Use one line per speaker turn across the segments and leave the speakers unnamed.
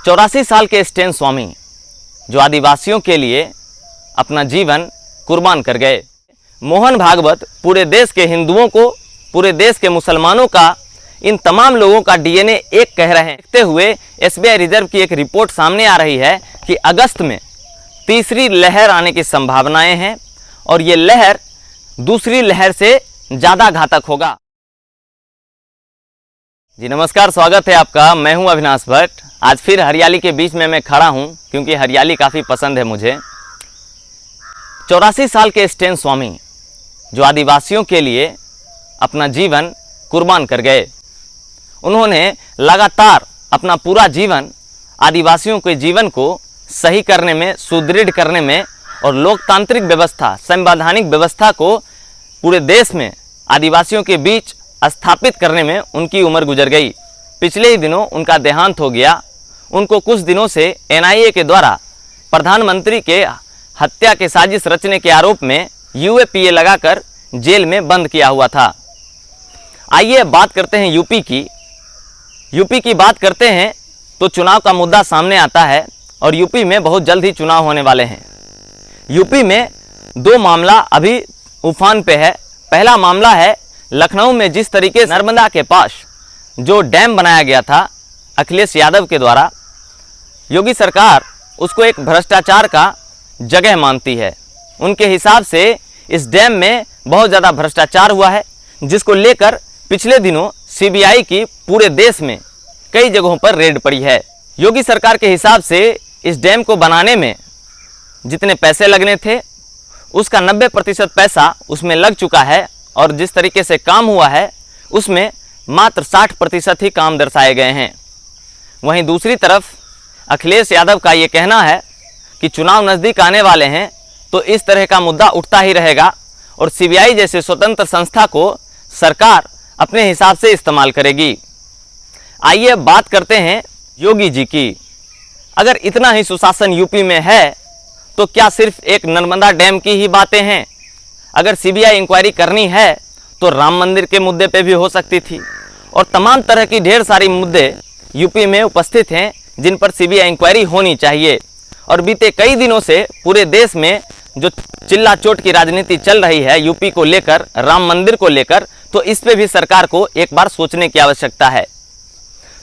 84 साल के स्टैन स्वामी जो आदिवासियों के लिए अपना जीवन कुर्बान कर गए। मोहन भागवत पूरे देश के हिंदुओं को, पूरे देश के मुसलमानों का, इन तमाम लोगों का डीएनए एक कह रहे हैं। देखते हुए एसबीआई रिजर्व की एक रिपोर्ट सामने आ रही है कि अगस्त में तीसरी लहर आने की संभावनाएं हैं और ये लहर दूसरी लहर से ज़्यादा घातक होगा। जी नमस्कार, स्वागत है आपका। मैं हूं अविनाश भट्ट। आज फिर हरियाली के बीच में मैं खड़ा हूं क्योंकि हरियाली काफ़ी पसंद है मुझे। 84 साल के स्टैन स्वामी जो आदिवासियों के लिए अपना जीवन कुर्बान कर गए। उन्होंने लगातार अपना पूरा जीवन आदिवासियों के जीवन को सही करने में, सुदृढ़ करने में और लोकतांत्रिक व्यवस्था, संवैधानिक व्यवस्था को पूरे देश में आदिवासियों के बीच स्थापित करने में उनकी उम्र गुजर गई। पिछले ही दिनों उनका देहांत हो गया। उनको कुछ दिनों से एनआईए के द्वारा प्रधानमंत्री के हत्या के साजिश रचने के आरोप में यूएपीए लगाकर जेल में बंद किया हुआ था। आइए बात करते हैं यूपी की बात करते हैं तो चुनाव का मुद्दा सामने आता है और यूपी में बहुत जल्द ही चुनाव होने वाले हैं। यूपी में दो मामला अभी उफान पे है। पहला मामला है लखनऊ में जिस तरीके से नर्मदा के पास जो डैम बनाया गया था अखिलेश यादव के द्वारा, योगी सरकार उसको एक भ्रष्टाचार का जगह मानती है। उनके हिसाब से इस डैम में बहुत ज़्यादा भ्रष्टाचार हुआ है, जिसको लेकर पिछले दिनों सीबीआई की पूरे देश में कई जगहों पर रेड पड़ी है। योगी सरकार के हिसाब से इस डैम को बनाने में जितने पैसे लगने थे उसका 90% पैसा उसमें लग चुका है और जिस तरीके से काम हुआ है उसमें मात्र 60% ही काम दर्शाए गए हैं। वहीं दूसरी तरफ अखिलेश यादव का ये कहना है कि चुनाव नज़दीक आने वाले हैं तो इस तरह का मुद्दा उठता ही रहेगा और सीबीआई जैसे स्वतंत्र संस्था को सरकार अपने हिसाब से इस्तेमाल करेगी। आइए बात करते हैं योगी जी की। अगर इतना ही सुशासन यूपी में है तो क्या सिर्फ एक नर्मदा डैम की ही बातें हैं? अगर सीबीआई इंक्वायरी करनी है तो राम मंदिर के मुद्दे पे भी हो सकती थी और तमाम तरह की ढेर सारी मुद्दे यूपी में उपस्थित हैं जिन पर सीबीआई इंक्वायरी होनी चाहिए। और बीते कई दिनों से पूरे देश में जो चिल्ला चोट की राजनीति चल रही है यूपी को लेकर, राम मंदिर को लेकर, तो इस पे भी सरकार को एक बार सोचने की आवश्यकता है।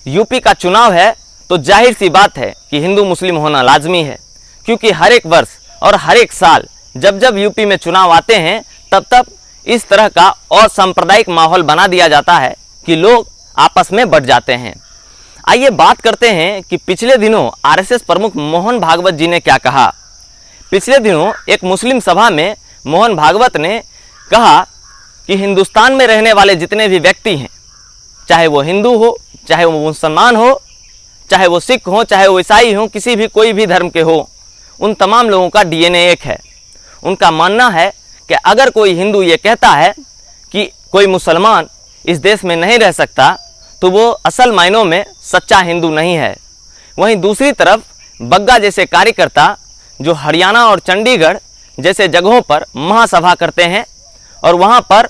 यूपी का चुनाव है तो जाहिर सी बात है कि हिंदू मुस्लिम होना लाजमी है, क्योंकि हर एक वर्ष और हर एक साल जब जब यूपी में चुनाव आते हैं तब तब इस तरह का असांप्रदायिक माहौल बना दिया जाता है कि लोग आपस में बट जाते हैं। आइए बात करते हैं कि पिछले दिनों आरएसएस प्रमुख मोहन भागवत जी ने क्या कहा। पिछले दिनों एक मुस्लिम सभा में मोहन भागवत ने कहा कि हिंदुस्तान में रहने वाले जितने भी व्यक्ति हैं, चाहे वो हिंदू हो, चाहे वो मुसलमान हो, चाहे वो सिख हो, चाहे वो ईसाई हो, किसी भी कोई भी धर्म के हो, उन तमाम लोगों का डीएनए एक है। उनका मानना है कि अगर कोई हिंदू ये कहता है कि कोई मुसलमान इस देश में नहीं रह सकता तो वो असल मायनों में सच्चा हिंदू नहीं है। वहीं दूसरी तरफ बग्गा जैसे कार्यकर्ता जो हरियाणा और चंडीगढ़ जैसे जगहों पर महासभा करते हैं और वहाँ पर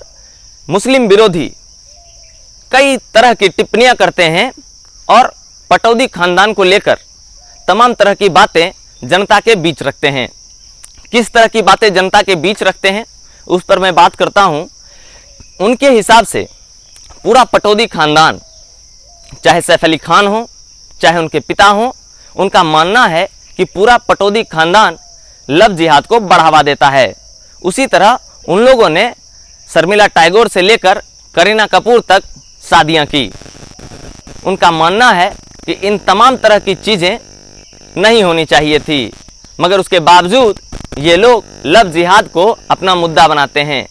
मुस्लिम विरोधी कई तरह की टिप्पणियाँ करते हैं और पटौदी खानदान को लेकर तमाम तरह की बातें जनता के बीच रखते हैं। किस तरह की बातें जनता के बीच रखते हैं उस पर मैं बात करता हूं। उनके हिसाब से पूरा पटौदी खानदान, चाहे सैफ अली खान हो, चाहे उनके पिता हो, उनका मानना है कि पूरा पटौदी खानदान लव जिहाद को बढ़ावा देता है। उसी तरह उन लोगों ने शर्मिला टैगोर से लेकर करीना कपूर तक शादियां की। उनका मानना है कि इन तमाम तरह की चीज़ें नहीं होनी चाहिए थी, मगर उसके बावजूद ये लोग लव जिहाद को अपना मुद्दा बनाते हैं।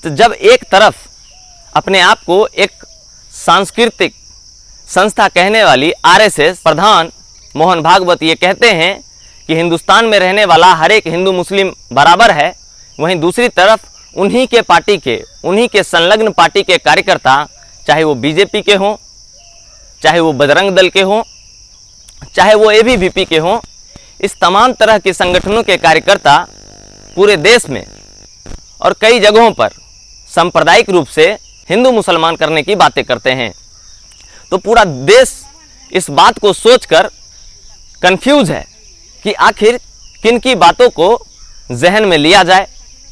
तो जब एक तरफ अपने आप को एक सांस्कृतिक संस्था कहने वाली आरएसएस प्रधान मोहन भागवत ये कहते हैं कि हिंदुस्तान में रहने वाला हर एक हिंदू मुस्लिम बराबर है, वहीं दूसरी तरफ उन्हीं के पार्टी के, उन्हीं के संलग्न पार्टी के कार्यकर्ता, चाहे वो बीजेपी के हों, चाहे वो बजरंग दल के हों, चाहे वो एबीवीपी के हों, इस तमाम तरह के संगठनों के कार्यकर्ता पूरे देश में और कई जगहों पर सांप्रदायिक रूप से हिंदू मुसलमान करने की बातें करते हैं। तो पूरा देश इस बात को सोचकर कंफ्यूज है कि आखिर किन की बातों को जहन में लिया जाए,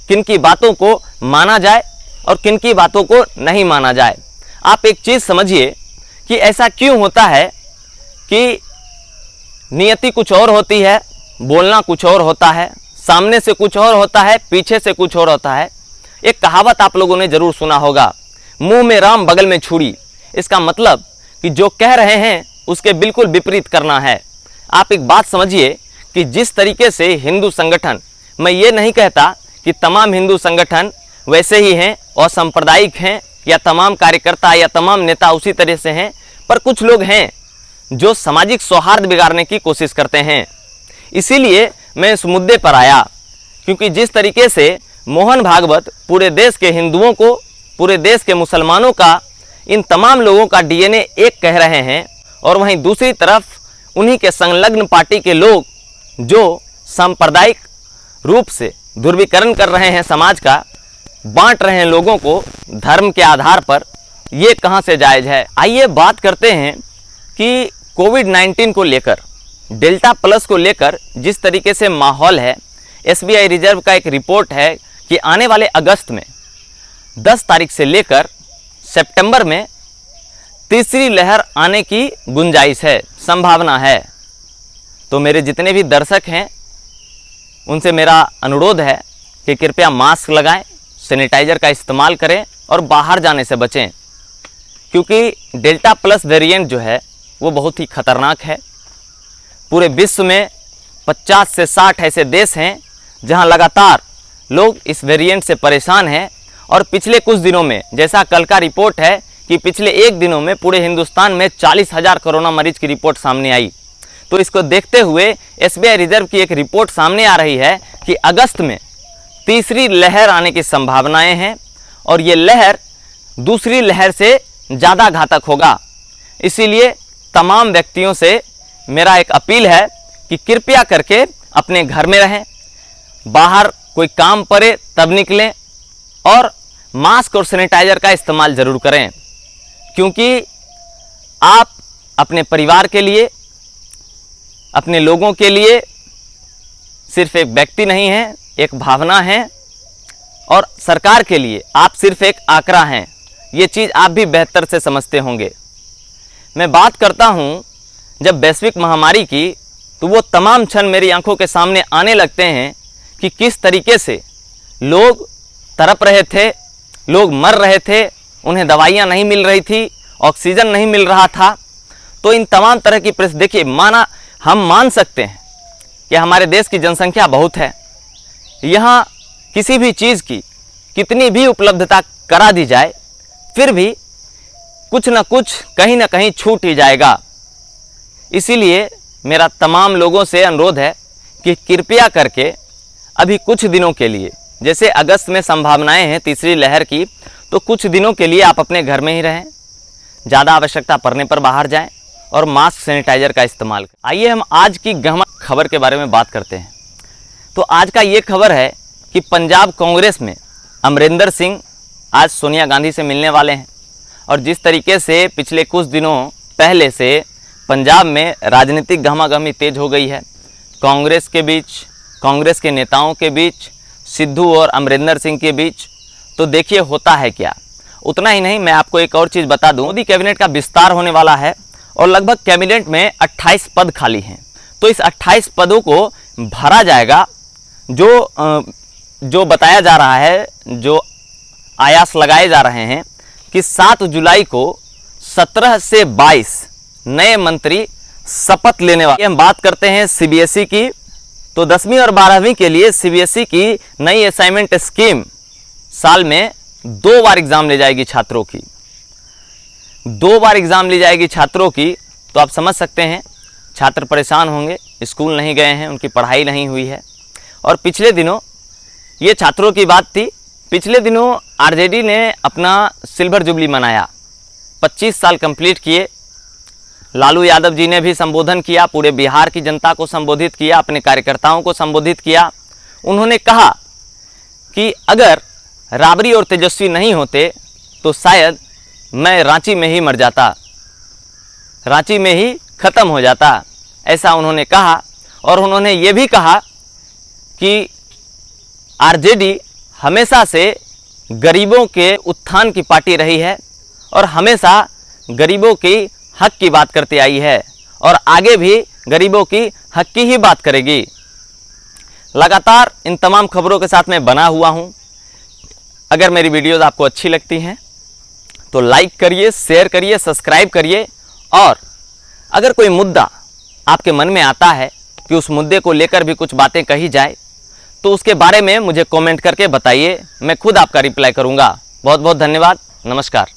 किन की बातों को माना जाए और किन की बातों को नहीं माना जाए। आप एक चीज़ समझिए कि ऐसा क्यों होता है कि नियति कुछ और होती है, बोलना कुछ और होता है, सामने से कुछ और होता है, पीछे से कुछ और होता है। एक कहावत आप लोगों ने जरूर सुना होगा, मुंह में राम बगल में छुरी। इसका मतलब कि जो कह रहे हैं उसके बिल्कुल विपरीत करना है। आप एक बात समझिए कि जिस तरीके से हिंदू संगठन, मैं ये नहीं कहता कि तमाम हिंदू संगठन वैसे ही हैं और सांप्रदायिक हैं या तमाम कार्यकर्ता या तमाम नेता उसी तरह से हैं, पर कुछ लोग हैं जो सामाजिक सौहार्द बिगाड़ने की कोशिश करते हैं। इसीलिए मैं इस मुद्दे पर आया, क्योंकि जिस तरीके से मोहन भागवत पूरे देश के हिंदुओं को, पूरे देश के मुसलमानों का, इन तमाम लोगों का डीएनए एक कह रहे हैं, और वहीं दूसरी तरफ उन्हीं के संलग्न पार्टी के लोग जो सांप्रदायिक रूप से ध्रुवीकरण कर रहे हैं, समाज का बांट रहे हैं लोगों को धर्म के आधार पर, ये कहां से जायज़ है। आइए बात करते हैं कि कोविड-19 को लेकर, डेल्टा प्लस को लेकर जिस तरीके से माहौल है। एसबीआई रिजर्व का एक रिपोर्ट है कि आने वाले अगस्त में 10 तारीख से लेकर सितंबर में तीसरी लहर आने की गुंजाइश है, संभावना है। तो मेरे जितने भी दर्शक हैं उनसे मेरा अनुरोध है कि कृपया मास्क लगाएं, सैनिटाइजर का इस्तेमाल करें और बाहर जाने से बचें, क्योंकि डेल्टा प्लस वेरिएंट जो है वो बहुत ही खतरनाक है। पूरे विश्व में 50 से 60 ऐसे देश हैं जहां लगातार लोग इस वेरिएंट से परेशान हैं, और पिछले कुछ दिनों में, जैसा कल का रिपोर्ट है कि पिछले एक दिनों में पूरे हिंदुस्तान में 40,000 कोरोना मरीज की रिपोर्ट सामने आई। तो इसको देखते हुए एसबीआई रिजर्व की एक रिपोर्ट सामने आ रही है कि अगस्त में तीसरी लहर आने की संभावनाएं हैं, और ये लहर दूसरी लहर से ज़्यादा घातक होगा। इसीलिए तमाम व्यक्तियों से मेरा एक अपील है कि कृपया करके अपने घर में रहें, बाहर कोई काम पड़े तब निकलें, और मास्क और सैनिटाइजर का इस्तेमाल ज़रूर करें, क्योंकि आप अपने परिवार के लिए, अपने लोगों के लिए सिर्फ एक व्यक्ति नहीं हैं, एक भावना है, और सरकार के लिए आप सिर्फ एक आंकड़ा हैं। ये चीज़ आप भी बेहतर से समझते होंगे। मैं बात करता हूँ जब वैश्विक महामारी की, तो वो तमाम क्षण मेरी आंखों के सामने आने लगते हैं कि किस तरीके से लोग तड़प रहे थे, लोग मर रहे थे, उन्हें दवाइयाँ नहीं मिल रही थी, ऑक्सीजन नहीं मिल रहा था। तो इन तमाम तरह की देखिए, हम मान सकते हैं कि हमारे देश की जनसंख्या बहुत है, यहाँ किसी भी चीज़ की कितनी भी उपलब्धता करा दी जाए, फिर भी कुछ न कुछ कहीं ना कहीं छूट ही जाएगा। इसीलिए मेरा तमाम लोगों से अनुरोध है कि कृपया करके अभी कुछ दिनों के लिए, जैसे अगस्त में संभावनाएं हैं तीसरी लहर की, तो कुछ दिनों के लिए आप अपने घर में ही रहें, ज़्यादा आवश्यकता पड़ने पर बाहर जाएं, और मास्क सैनिटाइजर का इस्तेमाल करें। आइए हम आज की गहन खबर के बारे में बात करते हैं। तो आज का ये खबर है कि पंजाब कांग्रेस में अमरिंदर सिंह आज सोनिया गांधी से मिलने वाले हैं, और जिस तरीके से पिछले कुछ दिनों पहले से पंजाब में राजनीतिक गहमागहमी तेज हो गई है, कांग्रेस के बीच, कांग्रेस के नेताओं के बीच, सिद्धू और अमरिंदर सिंह के बीच। तो देखिए होता है क्या। उतना ही नहीं, मैं आपको एक और चीज़ बता दूं, मोदी कैबिनेट का विस्तार होने वाला है, और लगभग कैबिनेट में 28 पद खाली हैं। तो इस 28 पदों को भरा जाएगा। जो बताया जा रहा है, जो आयास लगाए जा रहे हैं कि 7 जुलाई को 17 से 22 नए मंत्री शपथ लेने वाले। हम बात करते हैं सीबीएसई की, तो 10वीं और 12वीं के लिए सीबीएसई की नई असाइनमेंट स्कीम साल में 2 बार एग्जाम ले जाएगी छात्रों की, 2 बार एग्जाम ली जाएगी छात्रों की। तो आप समझ सकते हैं छात्र परेशान होंगे, स्कूल नहीं गए हैं, उनकी पढ़ाई नहीं हुई है। और पिछले दिनों ये छात्रों की बात थी, पिछले दिनों आरजेडी ने अपना सिल्वर जुबली मनाया, 25 साल कंप्लीट किए। लालू यादव जी ने भी संबोधन किया, पूरे बिहार की जनता को संबोधित किया, अपने कार्यकर्ताओं को संबोधित किया। उन्होंने कहा कि अगर राबड़ी और तेजस्वी नहीं होते तो शायद मैं रांची में ही मर जाता, रांची में ही ख़त्म हो जाता। ऐसा उन्होंने कहा। और उन्होंने ये भी कहा कि आरजेडी हमेशा से गरीबों के उत्थान की पार्टी रही है और हमेशा गरीबों की हक की बात करती आई है और आगे भी गरीबों की हक की ही बात करेगी। लगातार इन तमाम खबरों के साथ मैं बना हुआ हूँ। अगर मेरी वीडियोज़ आपको अच्छी लगती हैं तो लाइक करिए, शेयर करिए, सब्सक्राइब करिए। और अगर कोई मुद्दा आपके मन में आता है कि उस मुद्दे को लेकर भी कुछ बातें कही जाए तो उसके बारे में मुझे कमेंट करके बताइए, मैं खुद आपका रिप्लाई करूँगा। बहुत बहुत धन्यवाद। नमस्कार।